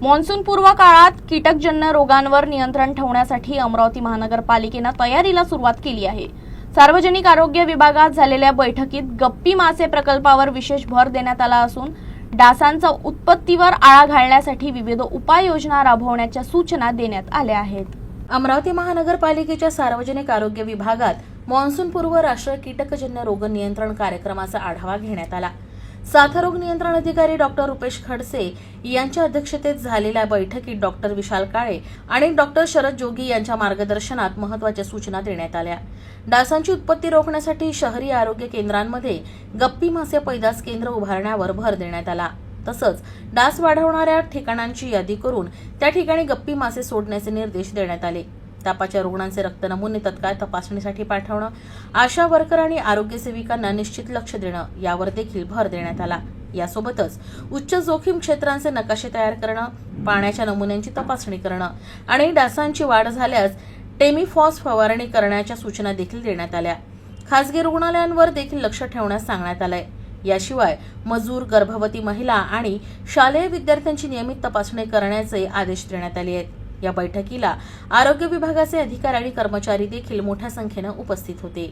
मान्सूनपूर्व काळात कीटकजन्य रोगांवर नियंत्रण ठेवण्यासाठी अमरावती महानगरपालिकेने तयारीला सुरुवात केली आहे। सार्वजनिक आरोग्य विभागात झालेल्या बैठकीत गप्पी मासे प्रकल्पावर विशेष भर देण्यात आला असून डासांच्या उत्पत्तीवर आळा घालण्यासाठी विविध उपाययोजना राबवण्याच्या सूचना देण्यात आल्या आहेत। अमरावती महानगरपालिकेच्या सार्वजनिक आरोग्य विभागात मान्सूनपूर्व राष्ट्रीय कीटकजन्य रोग नियंत्रण कार्यक्रमाचा आढावा घेण्यात आला। साथरोग नियंत्रण अधिकारी डॉक्टर रुपेश खडसे यांच्या अध्यक्षतेत झालेल्या बैठकीत डॉक्टर विशाल काळे आणि डॉक्टर शरद जोगी यांच्या मार्गदर्शनात महत्त्वाच्या सूचना देण्यात आल्या। डासांची उत्पत्ती रोखण्यासाठी शहरी आरोग्य केंद्रांमध्ये गप्पी मासे पैदास केंद्र उभारण्यावर भर देण्यात आला। तसंच डास वाढवणाऱ्या ठिकाणांची यादी करून त्या ठिकाणी गप्पी मासे सोडण्याचे निर्देश देण्यात आले। तापाच्या रुग्णांचे रक्त नमुने तत्काळ तपासणीसाठी पाठवणं, आशा वर्कर आणि आरोग्य सेविकांना निश्चित लक्ष देणं यावर देखील भर देण्यात आला। यासोबतच उच्च जोखीम क्षेत्रांचे नकाशे तयार करणं, पाण्याच्या नमुन्यांची तपासणी करणं आणि डासांची वाढ झाल्यास टेमिफॉस फवारणी करण्याच्या सूचना देखील देण्यात आल्या। खासगी रुग्णालयांवर देखील लक्ष ठेवण्यास सांगण्यात आलंय। याशिवाय मजूर, गर्भवती महिला आणि शालेय विद्यार्थ्यांची नियमित तपासणी करण्याचे आदेश देण्यात आले आहेत। या बैठकीला आरोग्य विभागाचे अधिकारी आणि कर्मचारी देखील मोठ्या संख्येने उपस्थित होते।